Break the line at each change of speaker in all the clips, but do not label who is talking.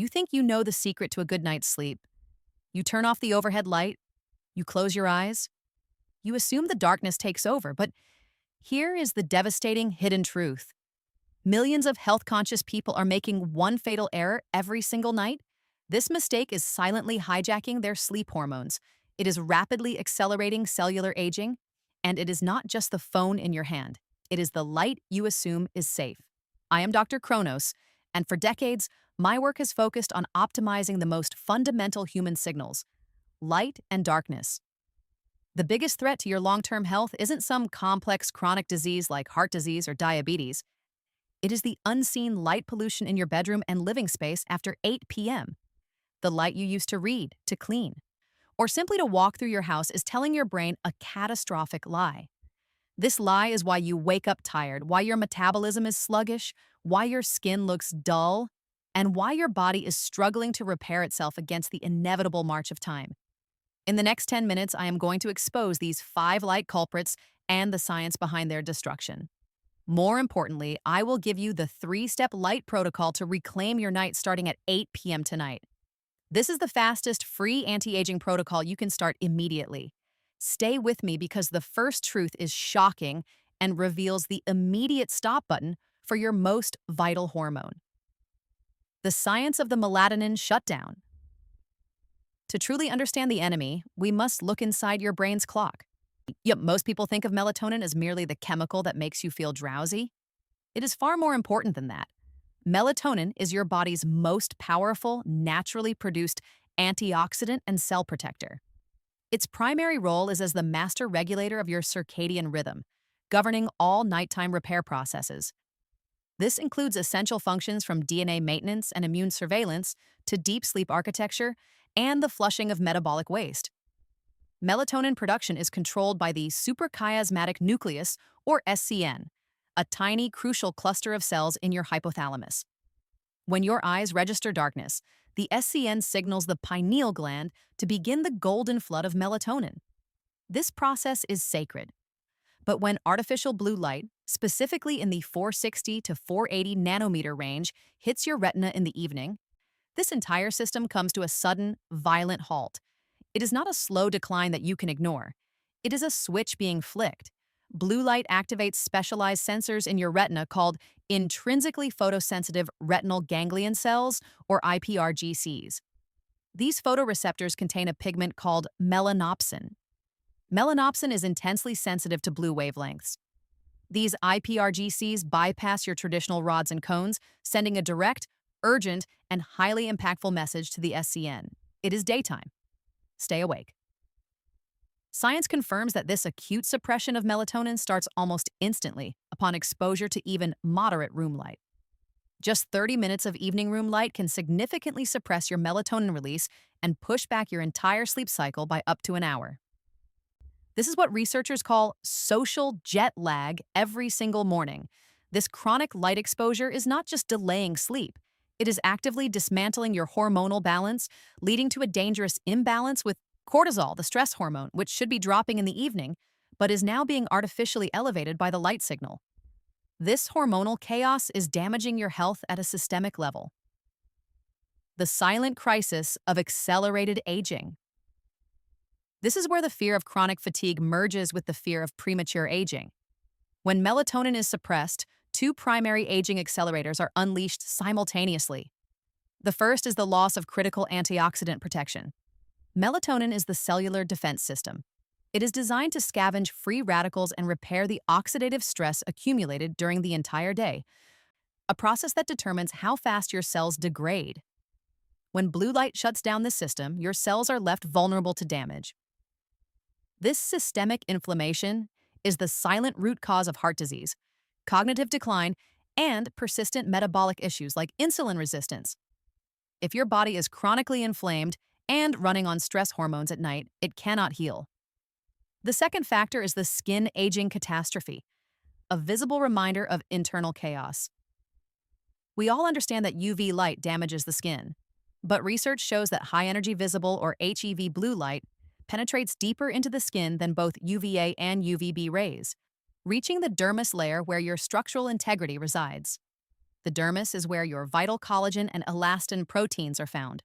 You think you know the secret to a good night's sleep. You turn off the overhead light, you close your eyes, you assume the darkness takes over, but here is the devastating hidden truth. Millions of health-conscious people are making one fatal error every single night. This mistake is silently hijacking their sleep hormones. It is rapidly accelerating cellular aging, and it is not just the phone in your hand. It is the light you assume is safe. I am Dr. Chronos, and for decades, my work has focused on optimizing the most fundamental human signals, light and darkness. The biggest threat to your long-term health isn't some complex chronic disease like heart disease or diabetes. It is the unseen light pollution in your bedroom and living space after 8 p.m. The light you used to read, to clean, or simply to walk through your house is telling your brain a catastrophic lie. This lie is why you wake up tired, why your metabolism is sluggish, why your skin looks dull, and why your body is struggling to repair itself against the inevitable march of time. In the next 10 minutes, I am going to expose these 5 light culprits and the science behind their destruction. More importantly, I will give you the 3-step light protocol to reclaim your night starting at 8 p.m. tonight. This is the fastest free anti-aging protocol you can start immediately. Stay with me because the first truth is shocking and reveals the immediate stop button for your most vital hormone. The science of the melatonin shutdown. To truly understand the enemy, we must look inside your brain's clock. Yep, most people think of melatonin as merely the chemical that makes you feel drowsy. It is far more important than that. Melatonin is your body's most powerful, naturally produced antioxidant and cell protector. Its primary role is as the master regulator of your circadian rhythm, governing all nighttime repair processes. This includes essential functions from DNA maintenance and immune surveillance to deep sleep architecture and the flushing of metabolic waste. Melatonin production is controlled by the suprachiasmatic nucleus, or SCN, a tiny, crucial cluster of cells in your hypothalamus. When your eyes register darkness, the SCN signals the pineal gland to begin the golden flood of melatonin. This process is sacred. But when artificial blue light, specifically in the 460 to 480 nanometer range, hits your retina in the evening, this entire system comes to a sudden, violent halt. It is not a slow decline that you can ignore. It is a switch being flicked. Blue light activates specialized sensors in your retina called intrinsically photosensitive retinal ganglion cells, or IPRGCs. These photoreceptors contain a pigment called melanopsin. Melanopsin is intensely sensitive to blue wavelengths. These IPRGCs bypass your traditional rods and cones, sending a direct, urgent, and highly impactful message to the SCN. It is daytime. Stay awake. Science confirms that this acute suppression of melatonin starts almost instantly upon exposure to even moderate room light. Just 30 minutes of evening room light can significantly suppress your melatonin release and push back your entire sleep cycle by up to an hour. This is what researchers call social jet lag every single morning. This chronic light exposure is not just delaying sleep. It is actively dismantling your hormonal balance, leading to a dangerous imbalance with cortisol, the stress hormone, which should be dropping in the evening, but is now being artificially elevated by the light signal. This hormonal chaos is damaging your health at a systemic level. The silent crisis of accelerated aging. This is where the fear of chronic fatigue merges with the fear of premature aging. When melatonin is suppressed, 2 primary aging accelerators are unleashed simultaneously. The first is the loss of critical antioxidant protection. Melatonin is the cellular defense system. It is designed to scavenge free radicals and repair the oxidative stress accumulated during the entire day, a process that determines how fast your cells degrade. When blue light shuts down this system, your cells are left vulnerable to damage. This systemic inflammation is the silent root cause of heart disease, cognitive decline, and persistent metabolic issues like insulin resistance. If your body is chronically inflamed and running on stress hormones at night, it cannot heal. The second factor is the skin aging catastrophe, a visible reminder of internal chaos. We all understand that UV light damages the skin, but research shows that high-energy visible or HEV blue light penetrates deeper into the skin than both UVA and UVB rays, reaching the dermis layer where your structural integrity resides. The dermis is where your vital collagen and elastin proteins are found.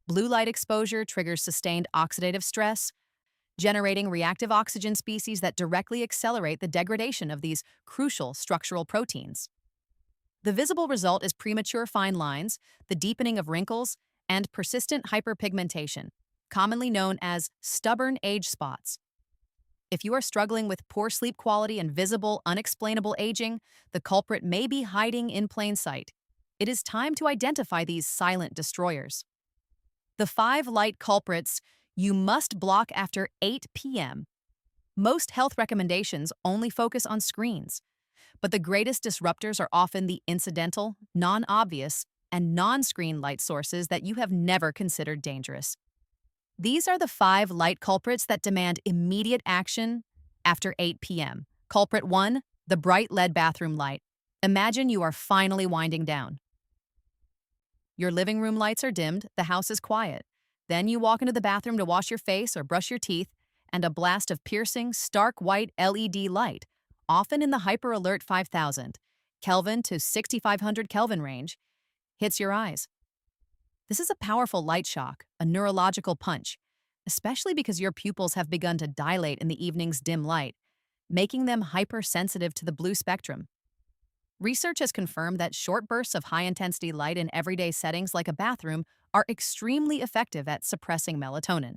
Blue light exposure triggers sustained oxidative stress, generating reactive oxygen species that directly accelerate the degradation of these crucial structural proteins. The visible result is premature fine lines, the deepening of wrinkles, and persistent hyperpigmentation, commonly known as stubborn age spots. If you are struggling with poor sleep quality and visible, unexplainable aging, the culprit may be hiding in plain sight. It is time to identify these silent destroyers. The 5 light culprits you must block after 8 p.m. Most health recommendations only focus on screens, but the greatest disruptors are often the incidental, non-obvious, and non-screen light sources that you have never considered dangerous. These are the 5 light culprits that demand immediate action after 8 p.m. Culprit 1, the bright LED bathroom light. Imagine you are finally winding down. Your living room lights are dimmed, the house is quiet. Then you walk into the bathroom to wash your face or brush your teeth, and a blast of piercing, stark white LED light, often in the hyper-alert 5000 Kelvin to 6500 Kelvin range, hits your eyes. This is a powerful light shock, a neurological punch, especially because your pupils have begun to dilate in the evening's dim light, making them hypersensitive to the blue spectrum. Research has confirmed that short bursts of high-intensity light in everyday settings like a bathroom are extremely effective at suppressing melatonin.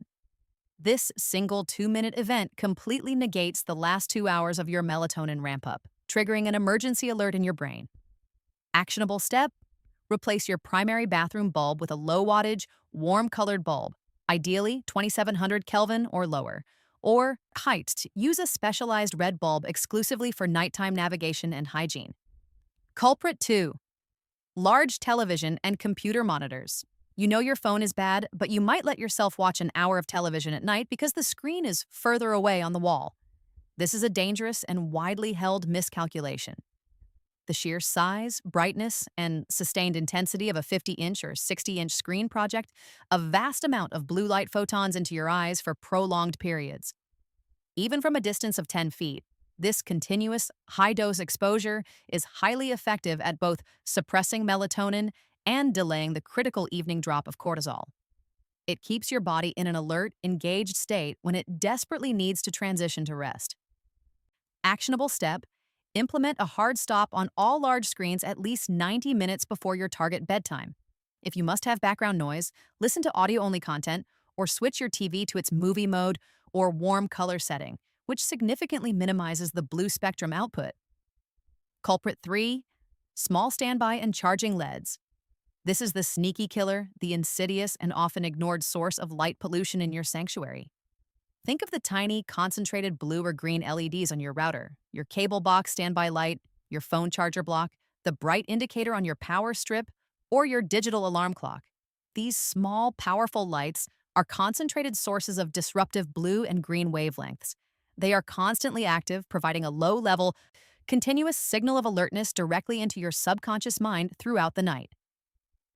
This single 2-minute event completely negates the last 2 hours of your melatonin ramp-up, triggering an emergency alert in your brain. Actionable step: replace your primary bathroom bulb with a low-wattage, warm-colored bulb, ideally 2700 Kelvin or lower. Or, use a specialized red bulb exclusively for nighttime navigation and hygiene. Culprit 2. Large television and computer monitors. You know your phone is bad, but you might let yourself watch an hour of television at night because the screen is further away on the wall. This is a dangerous and widely held miscalculation. The sheer size, brightness, and sustained intensity of a 50-inch or 60-inch screen project a vast amount of blue light photons into your eyes for prolonged periods. Even from a distance of 10 feet, this continuous, high-dose exposure is highly effective at both suppressing melatonin and delaying the critical evening drop of cortisol. It keeps your body in an alert, engaged state when it desperately needs to transition to rest. Actionable step: implement a hard stop on all large screens at least 90 minutes before your target bedtime. If you must have background noise, listen to audio-only content or switch your TV to its movie mode or warm color setting, which significantly minimizes the blue spectrum output. Culprit 3, small standby and charging LEDs. This is the sneaky killer, the insidious and often ignored source of light pollution in your sanctuary. Think of the tiny, concentrated blue or green LEDs on your router, your cable box standby light, your phone charger block, the bright indicator on your power strip, or your digital alarm clock. These small, powerful lights are concentrated sources of disruptive blue and green wavelengths. They are constantly active, providing a low-level, continuous signal of alertness directly into your subconscious mind throughout the night.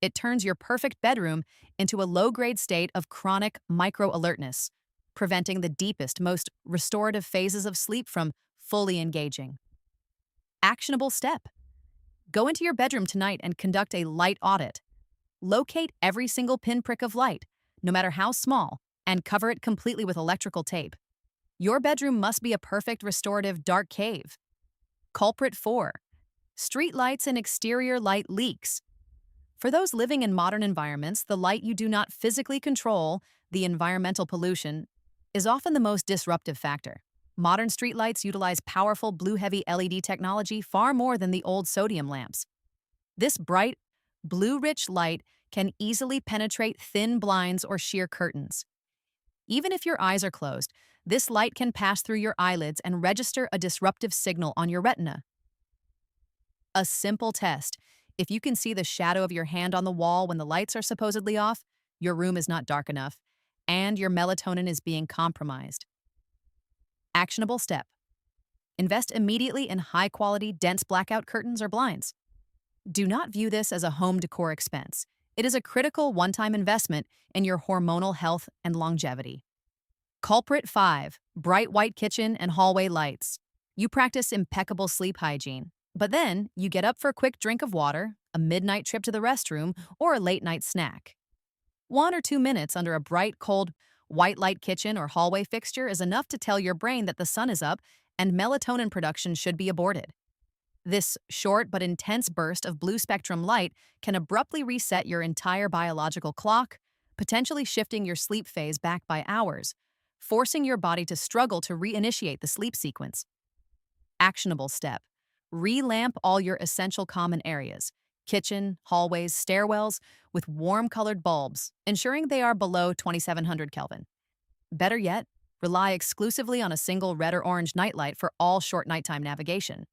It turns your perfect bedroom into a low-grade state of chronic micro-alertness, preventing the deepest, most restorative phases of sleep from fully engaging. Actionable step: go into your bedroom tonight and conduct a light audit. Locate every single pinprick of light, no matter how small, and cover it completely with electrical tape. Your bedroom must be a perfect restorative dark cave. Culprit 4. Street lights and exterior light leaks. For those living in modern environments, the light you do not physically control, the environmental pollution, is often the most disruptive factor. Modern streetlights utilize powerful blue-heavy LED technology far more than the old sodium lamps. This bright, blue-rich light can easily penetrate thin blinds or sheer curtains. Even if your eyes are closed, this light can pass through your eyelids and register a disruptive signal on your retina. A simple test: if you can see the shadow of your hand on the wall when the lights are supposedly off, your room is not dark enough, and your melatonin is being compromised. Actionable step: invest immediately in high-quality, dense blackout curtains or blinds. Do not view this as a home decor expense. It is a critical one-time investment in your hormonal health and longevity. Culprit 5. Bright white kitchen and hallway lights. You practice impeccable sleep hygiene, But then you get up for a quick drink of water, a midnight trip to the restroom, or a late night snack. 1 or 2 minutes under a bright, cold, white light kitchen or hallway fixture is enough to tell your brain that the sun is up and melatonin production should be aborted. This short but intense burst of blue spectrum light can abruptly reset your entire biological clock, potentially shifting your sleep phase back by hours, forcing your body to struggle to reinitiate the sleep sequence. Actionable step: relamp all your essential common areas, kitchen, hallways, stairwells, with warm colored bulbs, ensuring they are below 2700 Kelvin. Better yet, rely exclusively on a single red or orange nightlight for all short nighttime navigation.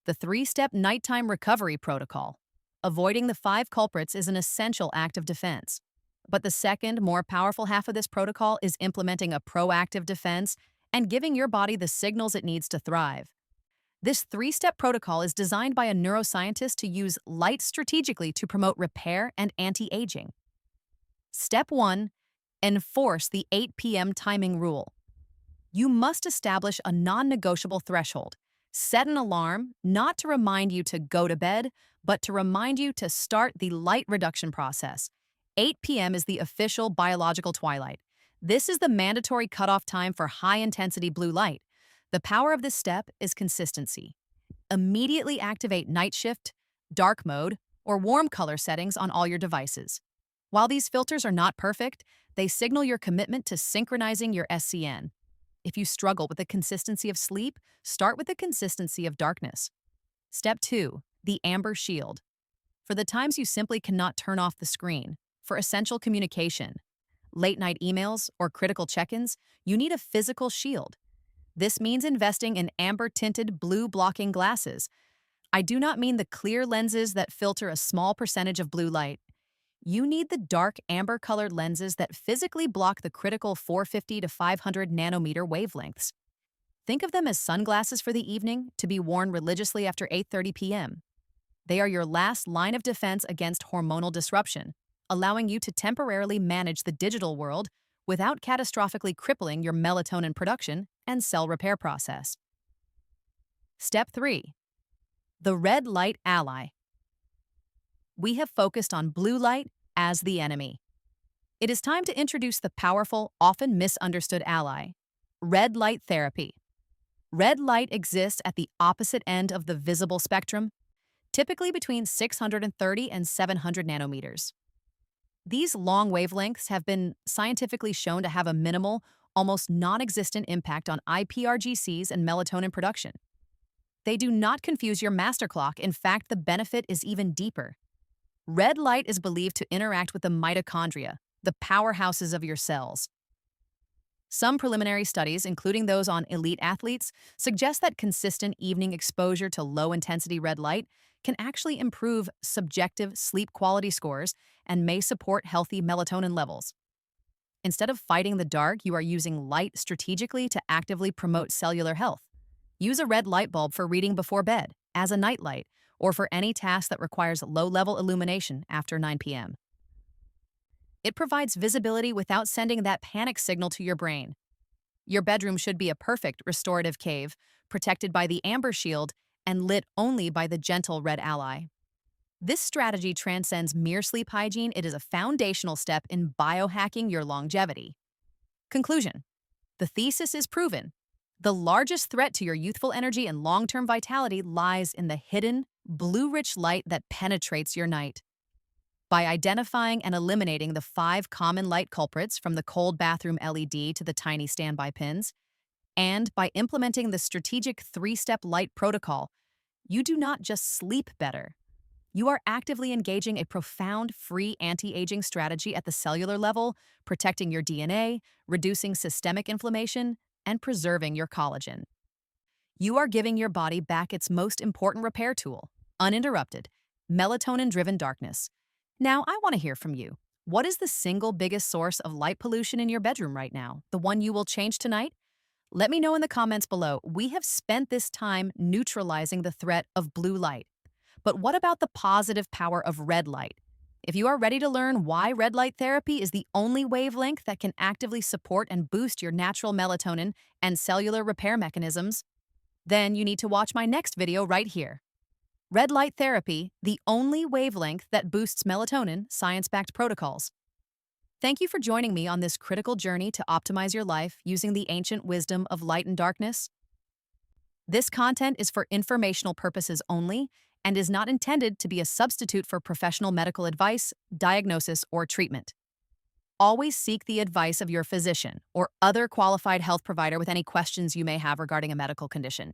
The 3-step nighttime recovery protocol. Avoiding the 5 culprits is an essential act of defense. But the second, more powerful half of this protocol is implementing a proactive defense and giving your body the signals it needs to thrive. This 3-step protocol is designed by a neuroscientist to use light strategically to promote repair and anti-aging. Step 1. Enforce the 8 p.m. timing rule. You must establish a non-negotiable threshold. Set an alarm, not to remind you to go to bed, but to remind you to start the light reduction process. 8 p.m. is the official biological twilight. This is the mandatory cutoff time for high-intensity blue light. The power of this step is consistency. Immediately activate night shift, dark mode, or warm color settings on all your devices. While these filters are not perfect, they signal your commitment to synchronizing your SCN. If you struggle with the consistency of sleep, start with the consistency of darkness. Step 2. The amber shield. For the times you simply cannot turn off the screen, for essential communication, late-night emails, or critical check-ins, you need a physical shield. This means investing in amber-tinted blue-blocking glasses. I do not mean the clear lenses that filter a small percentage of blue light. You need the dark amber-colored lenses that physically block the critical 450 to 500 nanometer wavelengths. Think of them as sunglasses for the evening, to be worn religiously after 8:30 p.m. They are your last line of defense against hormonal disruption, allowing you to temporarily manage the digital world without catastrophically crippling your melatonin production and cell repair process. Step 3. The red light ally. We have focused on blue light as the enemy. It is time to introduce the powerful, often misunderstood ally: red light therapy. Red light exists at the opposite end of the visible spectrum, typically between 630 and 700 nanometers. These long wavelengths have been scientifically shown to have a minimal, almost non-existent impact on iPRGCs and melatonin production. They do not confuse your master clock. In fact, the benefit is even deeper. Red light is believed to interact with the mitochondria, the powerhouses of your cells. Some preliminary studies, including those on elite athletes, suggest that consistent evening exposure to low-intensity red light can actually improve subjective sleep quality scores and may support healthy melatonin levels. Instead of fighting the dark, you are using light strategically to actively promote cellular health. Use a red light bulb for reading before bed, as a nightlight, or for any task that requires low-level illumination after 9 p.m. It provides visibility without sending that panic signal to your brain. Your bedroom should be a perfect restorative cave, protected by the amber shield and lit only by the gentle red ally. This strategy transcends mere sleep hygiene. It is a foundational step in biohacking your longevity. Conclusion: the thesis is proven. The largest threat to your youthful energy and long-term vitality lies in the hidden, blue-rich light that penetrates your night. By identifying and eliminating the 5 common light culprits, from the cold bathroom LED to the tiny standby pins, and by implementing the strategic 3-step light protocol, you do not just sleep better. You are actively engaging a profound free anti-aging strategy at the cellular level, protecting your DNA, reducing systemic inflammation, and preserving your collagen. You are giving your body back its most important repair tool: uninterrupted, melatonin-driven darkness. Now, I want to hear from you. What is the single biggest source of light pollution in your bedroom right now? The one you will change tonight? Let me know in the comments below. We have spent this time neutralizing the threat of blue light. But what about the positive power of red light? If you are ready to learn why red light therapy is the only wavelength that can actively support and boost your natural melatonin and cellular repair mechanisms, then you need to watch my next video right here. Red light therapy, the only wavelength that boosts melatonin, science backed protocols. Thank you for joining me on this critical journey to optimize your life using the ancient wisdom of light and darkness. This content is for informational purposes only and is not intended to be a substitute for professional medical advice, diagnosis, or treatment. Always seek the advice of your physician or other qualified health provider with any questions you may have regarding a medical condition.